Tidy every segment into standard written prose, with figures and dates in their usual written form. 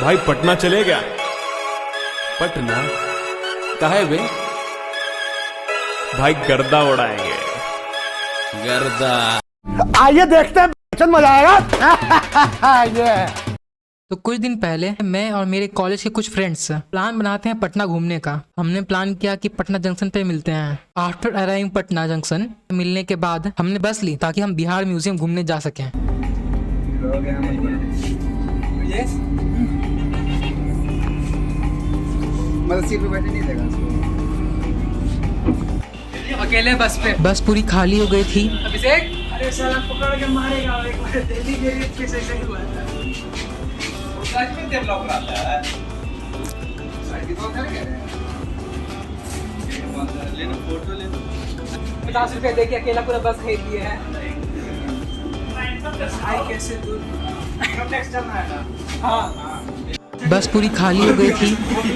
भाई पटना चले गया। पटना काहे बे? भाई गर्दा उड़ाएंगे। गर्दा। आइए देखते हैं, मजा आएगा। ये तो कुछ दिन पहले मैं और मेरे कॉलेज के कुछ फ्रेंड्स प्लान बनाते हैं पटना घूमने का। हमने प्लान किया कि पटना जंक्शन पे मिलते हैं। आफ्टर अराइविंग पटना जंक्शन मिलने के बाद हमने बस ली ताकि हम बिहार म्यूजियम घूमने जा सकें। सीट पे बैठे नहीं देगा अकेले बस पे बस पूरी खाली हो गई थी। अभिषेक, अरे साला पकड़ के मारेगा एक बार। दिल्ली गेट पे से सही हुआ था। सच में तेरे ब्लॉग आता है। साइड तो कर के लेना फोटो लेना। 50 रुपए दे के अकेला पूरा बस खरीद लिया है। भाई कैसे दूर नेक्स्ट चलना है ना। हाँ बस पूरी खाली हो गई थी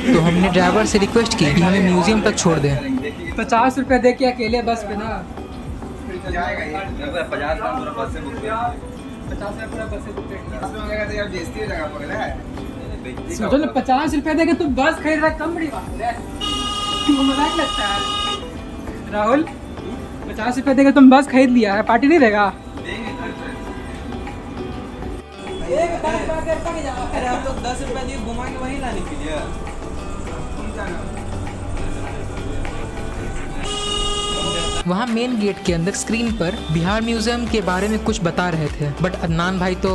तो हमने ड्राइवर से रिक्वेस्ट की कि हमें म्यूजियम तक छोड़ दें। 50 रुपए दे के अकेले बस पे ना। जाएगा ये 50 का पूरा बस से बुक किया। 50 रुपए पूरा बस से बुक कर जगह तो यार बेइज्जती हो जाएगा पकड़ है। सोचो ना 50 रुपए दे के तू बस खरीद रहा है, कम बड़ी बात है। तुमको मजाक लगता है राहुल? 50 रुपए देकर तुम बस खरीद लिया है, पार्टी नहीं देगा? अरे हम लोग 10 रुपया दिए घुमा के वहीं लाने के लिए। वहाँ मेन गेट के अंदर स्क्रीन पर बिहार म्यूजियम के बारे में कुछ बता रहे थे, बट अदनान भाई तो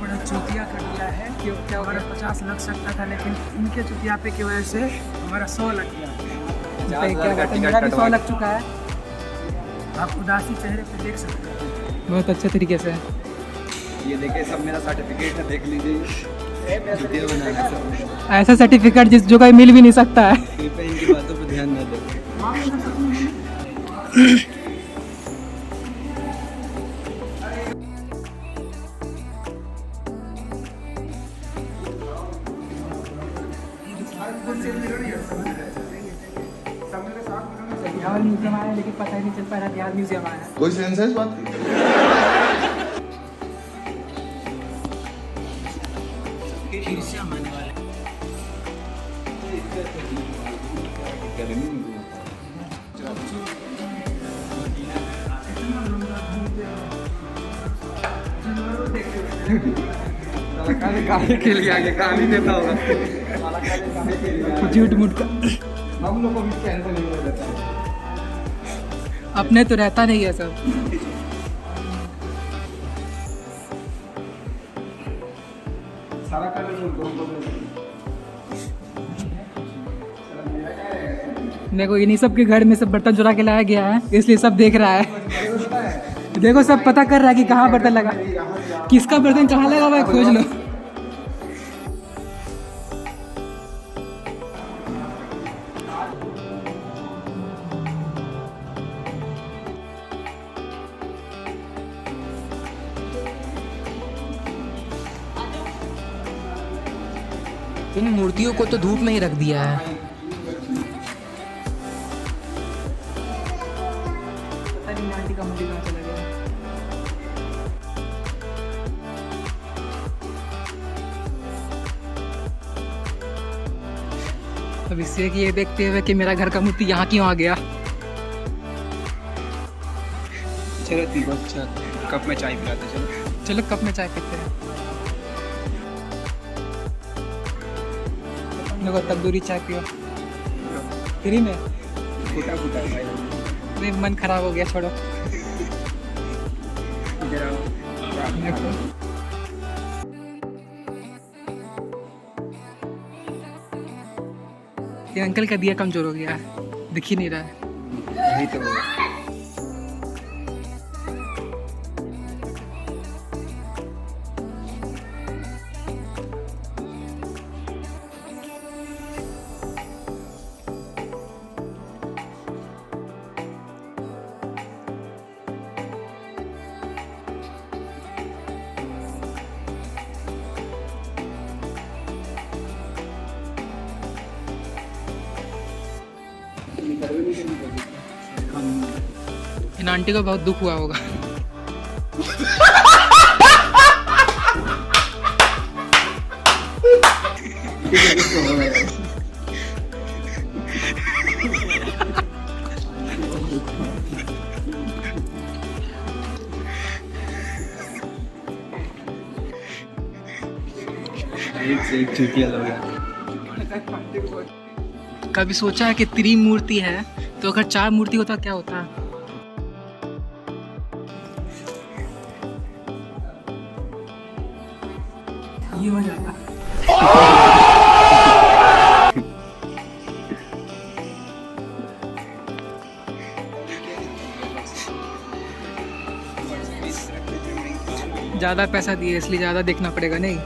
बड़ा चूतिया कर दिया है कि क्या हमारा 50 लग सकता था, लेकिन इनके चूतिया पे की वजह से हमारा 100 लग गया। क्या कहते हैं, मेरा भी 100 लग चुका है। आप उदासी चेहरे पे देख सकते हैं बहुत अच्छे तरीके से। ये देखिए सब मेरा सर्टिफिकेट है, देख लीजिए। वीडियो बनाना है सब। ऐसा सर्टिफिकेट जिस जगह मिल भी नहीं सकता है। कृपया इनकी बातों पर ध्यान न दें। बिहार म्यूजियम आया लेकिन पता ही नहीं चल पा रहा बिहार म्यूजियम आया। कोई सेंस है इस बात की? कहानी के लिए आगे कहानी देता होगा। झूठ मूठ का हम लोग को भी टेंशन नहीं हो जाता है। अपने तो रहता नहीं है सब। सारा कर मेरे को इन्हीं सब के घर में सब बर्तन चुरा के लाया गया है, इसलिए सब देख रहा है। देखो सब पता कर रहा है कि कहाँ बर्तन लगा, किसका बर्तन कहाँ लगा हुआ है, खोज लो। इन मूर्तियों को तो धूप में ही रख दिया है। पता नहीं आंटी का मूर्ति कहाँ चला गया। अब इससे कि ये देखते हुए कि मेरा घर का मूर्ति यहाँ क्यों आ गया। चलो ठीक है, अच्छा कप में चाय पिलाते चलो। चलो कप में चाय पीते हैं। देखो तंदूरी चाय पियो फ्री में। फूटा फूटा है भाई। नहीं मन खराब हो गया, छोड़ो। इधर आओ। देखो ये अंकल का दिया कमजोर हो गया है, दिख ही नहीं रहा है। यही तो इन आंटी को बहुत दुख हुआ होगा। एक से एक चुटिया लोग हैं। कभी सोचा है कि त्रिमूर्ति है तो अगर 4 मूर्ति होता क्या होता? ये हो जाता। ज्यादा पैसा दिए इसलिए ज्यादा देखना पड़ेगा नहीं।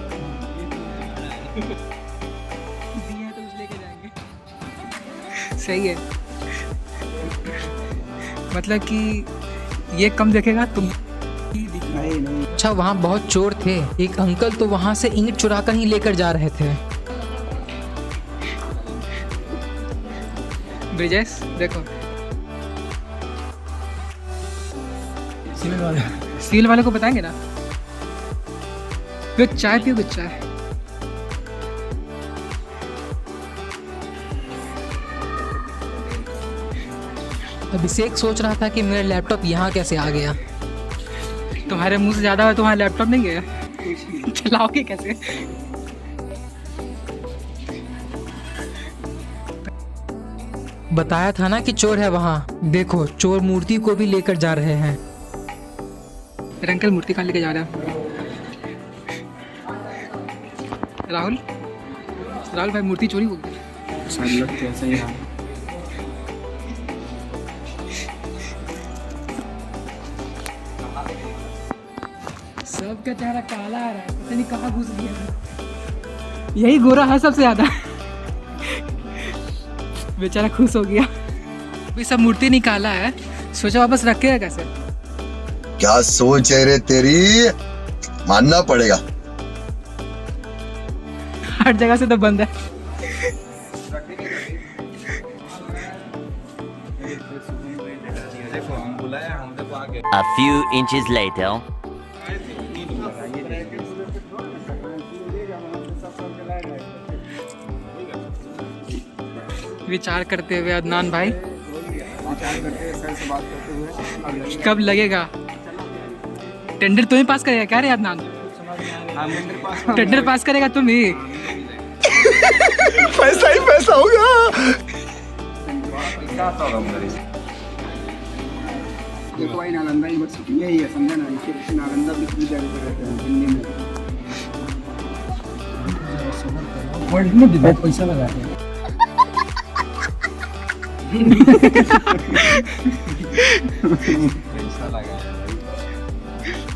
दिए तो कुछ लेके जाएंगे। सही है, मतलब कि ये कम देखेगा तुम। अच्छा, वहाँ बहुत चोर थे। एक अंकल तो वहाँ से ईंट चुरा कर ही लेकर जा रहे थे। ब्रिजेश देखो, सील वाले को बताएंगे ना। फिर चाय पियोगे? चाय अभिषेक सोच रहा था कि मेरा लैपटॉप यहाँ कैसे आ गया। तुम्हारे मुंह से ज्यादा है, तुम्हारा लैपटॉप नहीं गया? चलाओगे कैसे? बताया था ना कि चोर है वहाँ। देखो, चोर मूर्ति को भी लेकर जा रहे हैं। अंकल मूर्ति कहाँ लेके जा रहे हैं? राहुल भाई, मूर्ति चोरी हो गई। सबका चेहरा काला आ रहा है, पता नहीं कहाँ घुस गया। यही गोरा है सबसे ज्यादा। बेचारा खुश हो गया। अभी सब मूर्ति निकाला है, सोचा वापस रखेगा कैसे। क्या सोच है रे तेरी, मानना पड़ेगा। हर जगह से तो बंद है। A few inches later. विचार करते हुए अदनान भाई, कब लगेगा टेंडर? तुम्हें पास करेगा क्या रे अदनान? टेंडर पास करेगा तुम ही। पैसा ही पैसा होगा। देखो भाई, नालंदा यूनिवर्सिटी यही है, समझा ना। नालंदा विश्वविद्यालय पे रहते हैं दिल्ली में। वर्ल्ड में बहुत पैसा लगाते हैं।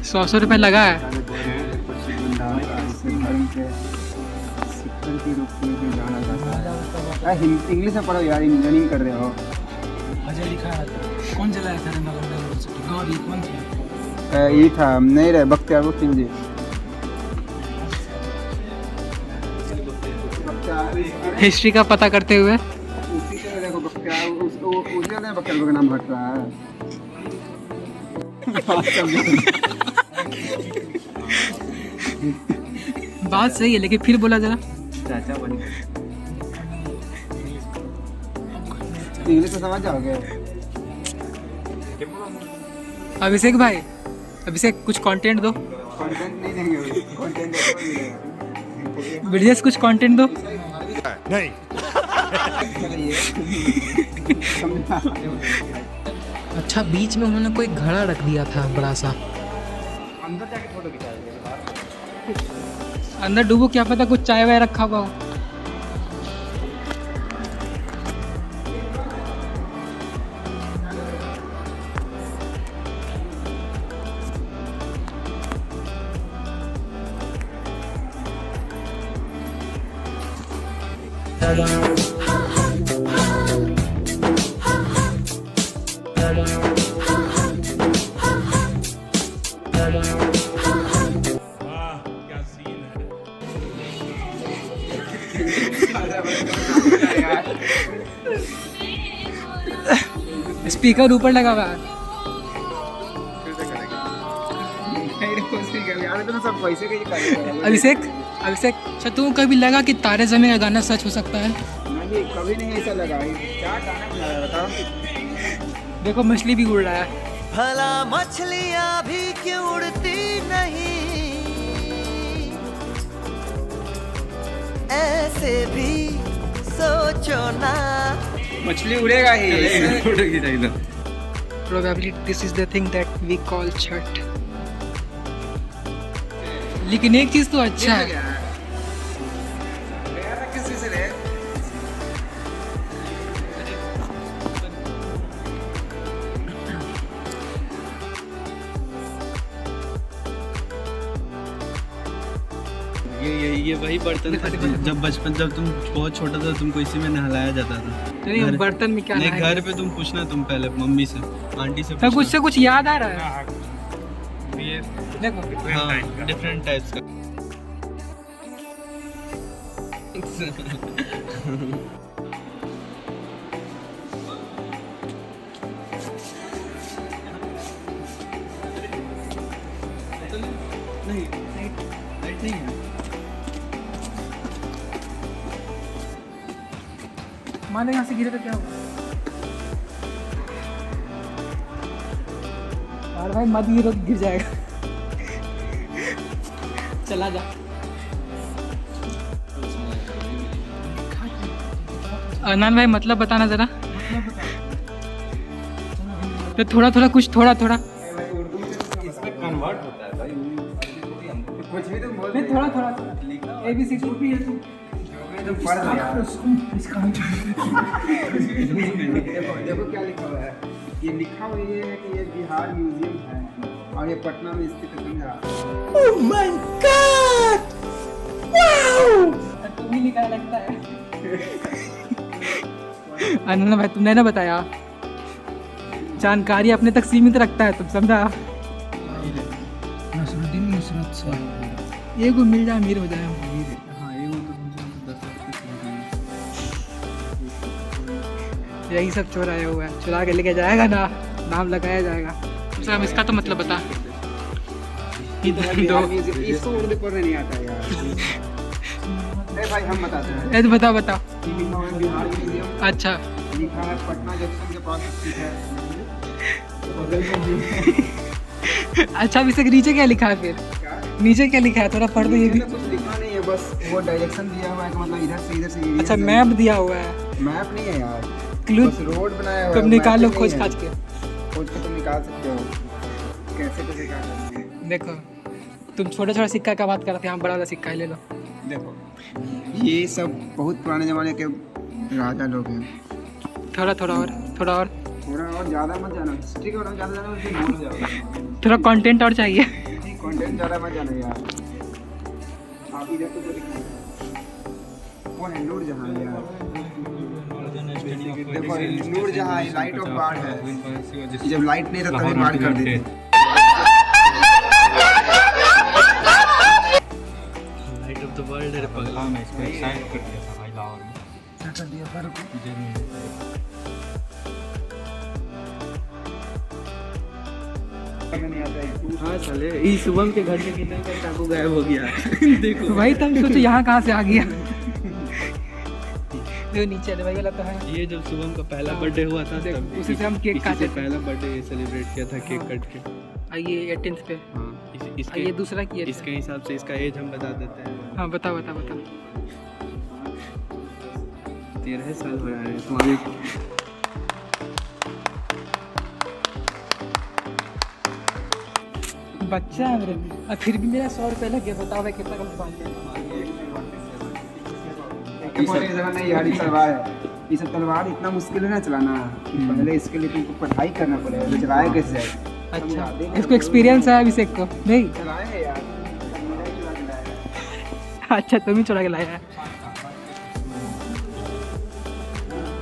100 रुपए लगा है। इंग्लिश में पढ़ो यार, इंजीनियरिंग कर रहे हो। अजय लिखा है। कौन चलाया था नालंदा यूनिवर्सिटी? गौरी कौन था? ये था, नहीं रहे, बख्तियार सिंह जी। हिस्ट्री का पता करते हुए उसी से देखो, बख्तियार उसी का बख्तियार का नाम हट रहा है। बात सही है, लेकिन फिर बोला जरा। चाचा बनी इंग्लिश में समझ जाओगे। अभिषेक भाई, अभिषेक कुछ कंटेंट दो। कंटेंट नहीं देंगे, कंटेंट ब्रिजेश कुछ कंटेंट दो। नहीं। अच्छा, बीच में उन्होंने कोई घड़ा रख दिया था बड़ा सा। अंदर जाके फोटो खिंचाएंगे। अंदर डूबो, क्या पता कुछ चाय वाय रखा हुआ हो। स्पीकर ऊपर लगा हुआ है। सब पैसे के अभिषेक अभिषेक अच्छा तुम कभी लगा कि तारे ज़मीन का गाना सच हो सकता है? नहीं, कभी नहीं ऐसा लगा। क्या गाना बना रहा है बताओ। देखो मछली भी उड़ रहा है। भला मछलियाँ भी क्यों उड़ती नहीं, ऐसे भी सोचो ना। मछली उड़ेगा ही। Probably this is the thing that we call Chhath. लेकिन एक चीज तो अच्छा है, ये वही बर्तन था जब बचपन, जब तुम बहुत छोटा था तुमको इसी में नहलाया जाता था। नहीं बर्तन में क्या नहीं, नहाया? घर पे तुम पूछना, तुम पहले मम्मी से, आंटी से तो पूछना। कुछ से कुछ याद आ रहा है। देखो हाँ, डिफरेंट टाइप्स का। नहीं, लाइट नहीं है। मान लो यहाँ से गिरे तो क्या होगा? और भाई मत गिरो, गिर जाएगा। चला जा। अनन भाई मतलब बताना जरा। तो थोड़ा थोड़ा कुछ थोड़ा थोड़ा इसमें कन्वर्ट होता है भाई। कुछ भी तुम बोल नहीं थोड़ा थोड़ा ABC तुम पढ़ लिया। देखो क्या लिखा हुआ है। ये लिखा हुआ ये है कि ये बिहार म्यूजियम है और ये पटना में स्थित है। Oh my God! Wow! तुम ही लिखा लगता है। अनन भाई तुमने ना बताया, जानकारी अपने तक सीमित रखता है, तुम समझा? नसरुद्दीन नुसरत साहब ये को मिल जाए अमीर हो जाए। हाँ, ये वो तो 10 यही सब चुराया हुआ है, चुरा के लेके जाएगा ना, नाम लगाया जाएगा। सब इसका तो मतलब बता। इसको उर्दू पढ़ने नहीं आता यार। अरे भाई हम बताते हैं। ये तो बता बता। लिखा हुआ है बिहार म्यूजियम। अच्छा लिखा है पटना जंक्शन के पास स्थित है। अच्छा अभिषेक नीचे क्या लिखा है फिर? नीचे क्या लिखा है थोड़ा पढ़ दो ये भी। कुछ लिखा नहीं है, बस वो डायरेक्शन दिया हुआ है कि मतलब इधर से ये अच्छा मैप दिया हुआ है। मैप नहीं है यार, क्लू बस रोड बनाया हुआ है। तुम निकाल लो मैप खोज नहीं है। खाज के। खोज के तुम निकाल सकते हो। कैसे कैसे क्या करना है। देखो तुम छोटा छोटा सिक्का का बात कर रहे थे, हम बड़ा वाला सिक्का ही ले लो। देखो ये सब बहुत पुराने जमाने के राजा लोग हैं। थोड़ा थोड़ा और थोड़ा और थोड़ा और ज़्यादा मत जाना, हिस्ट्री का और ज़्यादा जाना फिर भूल जाओगे। थोड़ा कंटेंट और चाहिए। कंटेंट ज़्यादा मत जाना यार। आप इधर तो जो लिखा है वो है नूरजहां यार। देखो नूरजहां लाइट ऑफ बाढ़ है। जब लाइट नहीं रहता तभी बाढ़ कर देते। लाइट ऑफ द वर्ल्ड है पगला। मैं इसको साइन कर दिया था भाई लाहौर में। क्या कर दिया सर को? हाँ चले, इस शुभम के घर के किचन का चाकू गायब हो गया। देखो भाई तुम सोचो यहाँ कहाँ से आ गया। जो नीचे भाई लगता है ये जब शुभम का पहला बर्थडे हुआ था तब उसी से हम केक इसी से काटे थे। पहला बर्थडे सेलिब्रेट किया था केक कट के। आइए 18th पे। हाँ, ये दूसरा किया था। इसके हिसाब से इसका एज हम बता देते हैं। हाँ बता बता बता। 13 साल हो रहा है तुम्हारे। बच्चा है मेरे, और फिर भी मेरा 100 रुपये लग गया। बताओ भाई कितना कम पाते नहीं यार ये तलवार है। ये सब तलवार इतना मुश्किल है ना चलाना। पहले इसके लिए तुमको पढ़ाई करना पड़ेगा। तो चलाया कैसे है? अच्छा इसको एक्सपीरियंस है अभिषेक को? नहीं चलाए है यार। अच्छा तुम ही चुरा के लाया है।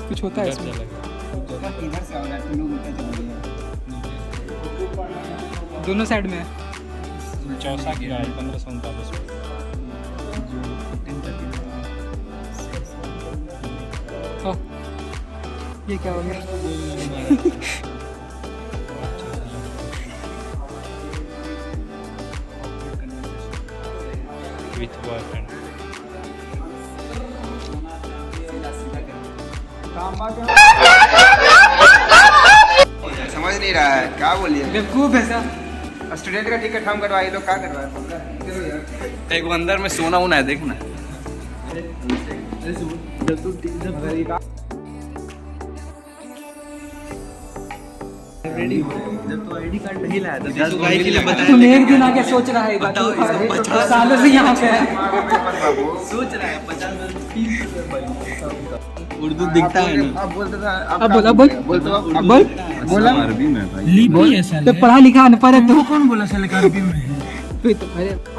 कुछ होता है इसमें? इधर से आ रहा है, तुम लोग उल्टा चल रहे हैं। दोनों साइड में है। चौसा किया है 1539 में। ये क्या हो गया? With boyfriend. समझ नहीं रहा है क्या बोलिए। बेवकूफ है सर। स्टूडेंट का टिकट हम करवाए, लोग क्या करवाए। एक वो अंदर में सोना वोना है, देखना। जब तो आईडी कार्ड नहीं लाया था, तुम एक दिन आके सोच रहा है सालों से यहाँ पे है। सोच रहा है 50 उर्दू दिखता है ना। अब बोलते था, अब बोल, अब बोल, अब बोल, बोला अरबी में भाई। लिपि है सर। तो पढ़ा लिखा अनपढ़ है तो कौन बोला सर अरबी में है?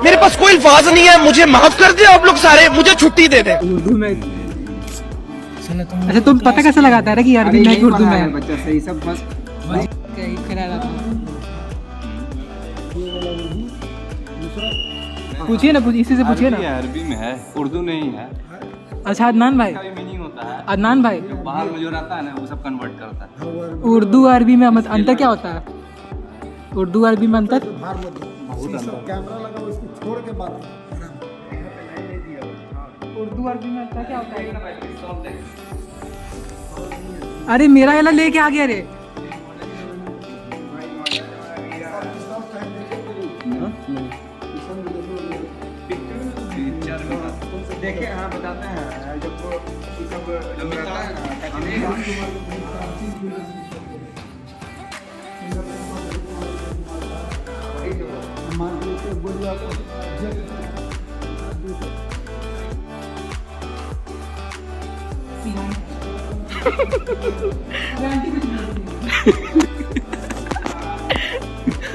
मेरे पास कोई अल्फाज नहीं है, मुझे माफ कर दे आप लोग सारे, मुझे छुट्टी दे दे। उर्दू में। अच्छा तुम पता कैसे लगाता है कि अरबी में कि उर्दू में है? बच्चा सही सब बस पूछिए ना, इसी से पूछिए ना। अरबी में है, उर्दू नहीं है। अच्छा अदनान भाई, मीनिंग होता है अदनान भाई, बाहर में जो रहता है ना वो सब कन्वर्ट करता है। उर्दू अरबी में अंतर क्या होता है? उर्दू अरबी में अंतर? उर्दू अरबी में अंतर क्या होता है? अरे मेरा वाला लेके आ गया रे। देखे, हाँ बताते हैं जब वो सब रहता है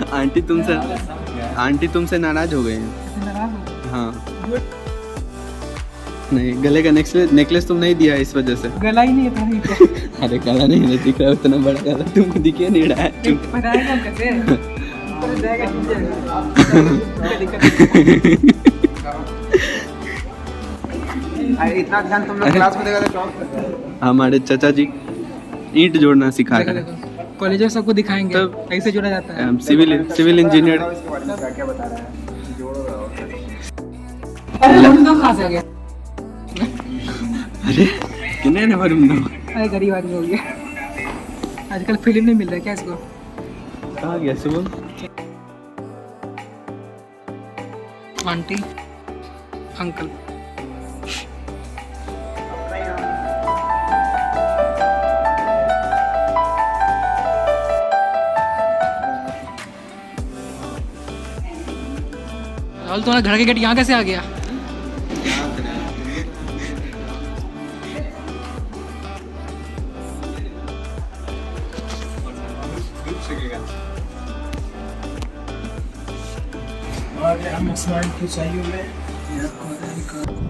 आंटी तुमसे नाराज हो गए हैं। हाँ नहीं, गले का नेकलेस तुम नहीं दिया इस वजह से। गला ही नहीं है। अरे गला नहीं दिख रहा, उतना बड़ा गला तुमको दिख ही नहीं रहा है। इतना ध्यान तुम लोग क्लास में देगा तो हमारे चाचा जी ईंट जोड़ना सिखा रहे हैं। कॉलेज में सबको दिखाएंगे तब कैसे जोड़ा जाता है। Civil engineer. क्या बता रहा है, तो खास हो गया। अरे कितने नंबर में? अरे गरीब आदमी हो गया। आजकल फिल्म नहीं मिल रहा क्या इसको? कहाँ गया सुबह? आंटी अंकल तुम्हारा घर के गेट यहाँ कैसे आ गया?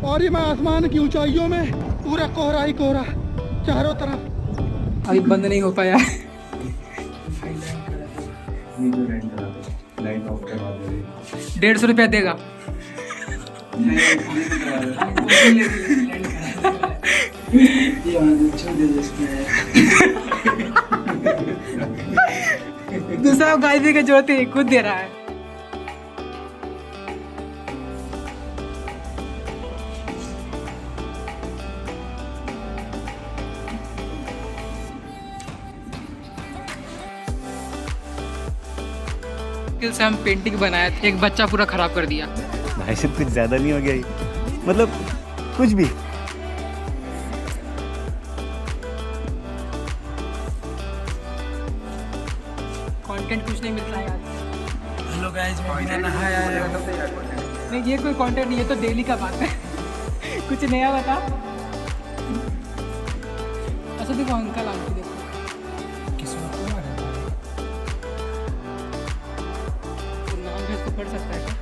और ये मैं आसमान की ऊंचाइयों में, पूरा कोहरा ही कोहरा चारों तरफ। अभी बंद नहीं हो पाया। 150 रुपया देगा। दूसरा गाय दे के जोड़ते खुद दे रहा है। से हम पेंटिंग बनाया, एक बच्चा पूरा खराब कर दिया। भाई साहब कुछ ज्यादा नहीं हो गया ये? मतलब कुछ भी। कंटेंट कुछ नहीं मिलता यार। हेलो गाइस, मैं बिना नहाया आया। नहीं ये कोई कंटेंट नहीं है, तो डेली का बात है। कुछ नया बता। अच्छा देखो अंकल आंटी देखो नाम भी इसको पढ़ सकता है क्या?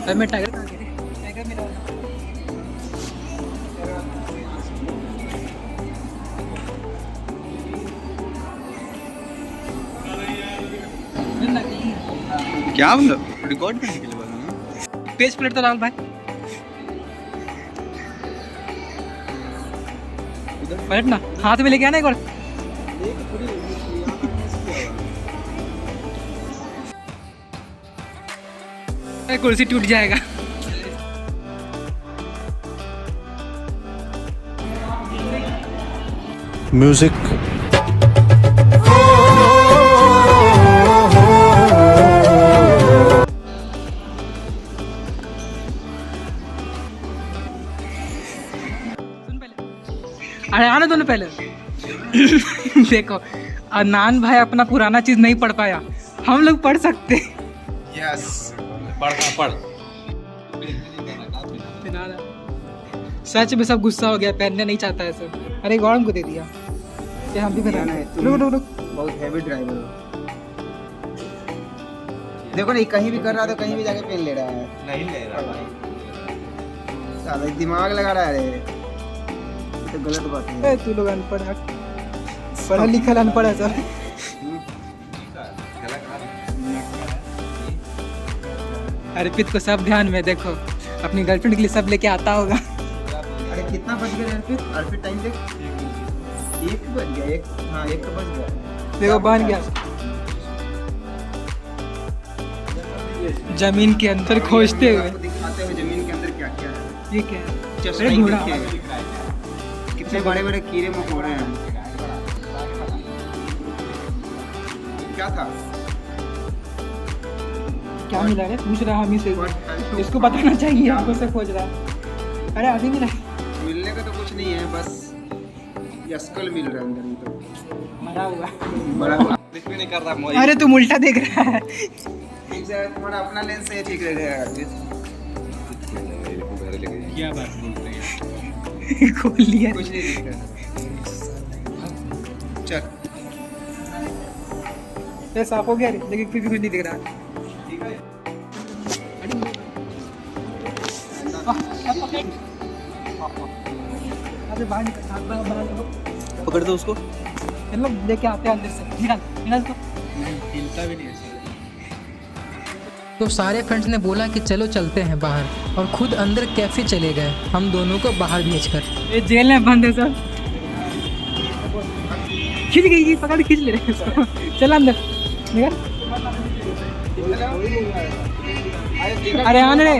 अरे मैं टाइगर कहाँ गया? टाइगर मेरा क्या बोलो? रिकॉर्ड करने के लिए बोला ना। पेज प्लेट तो डाल भाई। पलटना, हाथ में लेके आना एक बार। कुर्सी टूट जाएगा। म्यूजिक अरे आने दो ना पहले। देखो अदनान भाई अपना पुराना चीज नहीं पढ़ पाया, हम लोग पढ़ सकते। यस पढ़ सच में सब गुस्सा हो गया, पहनने नहीं चाहता है सब। अरे गौरव को दे दिया, ये हम भी दिया ना है, तुम रुक रुक रुक। बहुत हैवी ड्राइवर हो। देखो ना, कहीं भी कर रहा है तो कहीं भी जाके पेन ले रहा है। नहीं ले रहा साला दिमाग लगा रहा है, ये तो गलत बात है। ए, तू लोग अनपढ़ है, पढ़ा लिखा अनपढ़ है सब। अर्पित को सब ध्यान में, देखो अपनी गर्लफ्रेंड के लिए सब लेके आता होगा। अरे कितना बज गया अर्पित? अर्पित टाइम देख, 1 बज गया। 1 हाँ 1 तो बज गया। देखो बन गया। जमीन के अंदर खोजते हुए। आपको दिखाते हुए जमीन के अंदर क्या क्या है। ये क्या है? चश्मे अरे घोड़ा। कितने बड़े बड़े कीड़े मकोड़े हैं। क्या था? क्या मिला रे? पूछ रहा हम ही से, इसको बताना चाहिए, हमको से खोज रहा है। अरे आदमी मिला, मिलने का तो कुछ नहीं है, बस ये अस्कल मिल रहा है अंदर में तो मरा हुआ। बड़ा हुआ। कुछ भी नहीं कर रहा। अरे तुम उल्टा देख रहा है। ठीक है, तुम्हारा अपना लेंस है, ठीक रहेगा अर्पित। क्या बात बोलते हैं? खोल लिया। कुछ नहीं दिख रहा। चल ये साफ हो गया रे, लेकिन फिर भी कुछ नहीं दिख रहा है। अरे बाहर निकल, बाहर पकड़ दो उसको। मतलब लेके आते हैं अंदर से। निकाल निकाल तो। हिलता भी नहीं है। तो सारे फ्रेंड्स ने बोला कि चलो चलते हैं बाहर, और खुद अंदर कैफे चले गए, हम दोनों को बाहर भेजकर। ये जेल में बंद है सब। खींच गई, पकड़ खींच ले रहे हैं। चल अंदर निकल। अरे आने रे।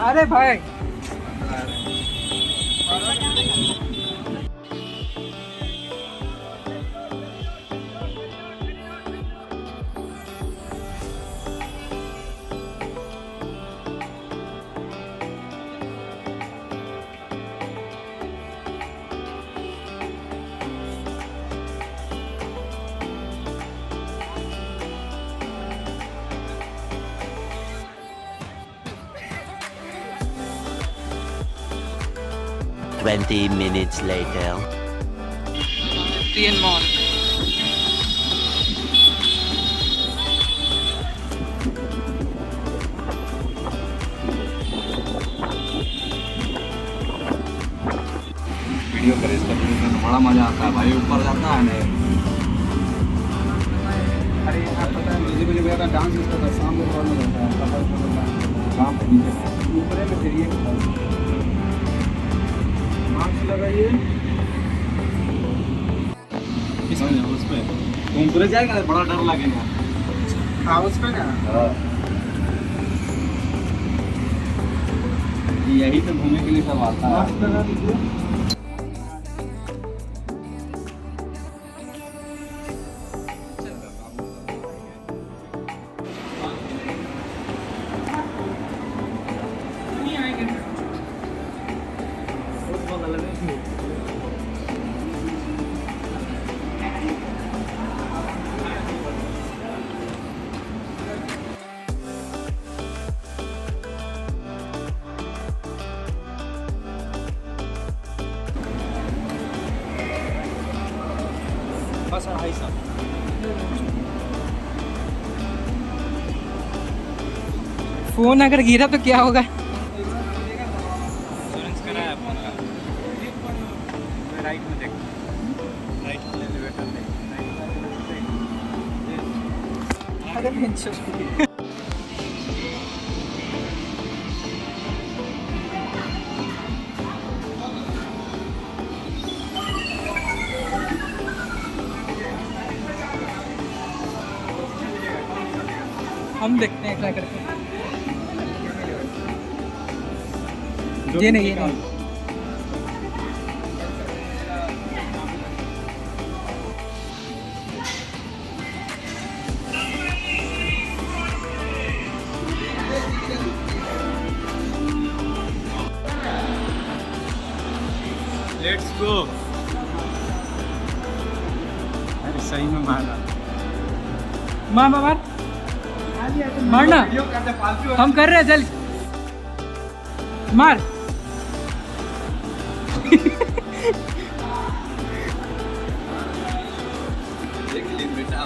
अरे भाई Twenty minutes later. TN Mall। Video करे इसका तो बड़ा मजा आता है भाई, ऊपर जाता है ना। अरे यार पता है, म्यूजिक मुझे बजा डांस इसका था, शाम को कॉल में जाता है, शाम पे नीचे ऊपर है। फिर ये मास्क लगाइए। उस पे तुम पूरे जाएगा ना, बड़ा डर लगेगा। हाँ उस पे ना, यही तो घूमने के लिए सब आता है। मास्क लगा दीजिए। बस 250। फोन अगर गिरा तो क्या होगा? इंश्योरेंस कराया फोन का। राइट में देख, राइट में एलिवेटर देख। अरे बेंच हम देखते हैं ट्राई करके। ये नहीं, ये नहीं। Let's go. अरे सही में मारा। मार मार मार मारना, हम कर रहे हैं जल्द मार। बेटा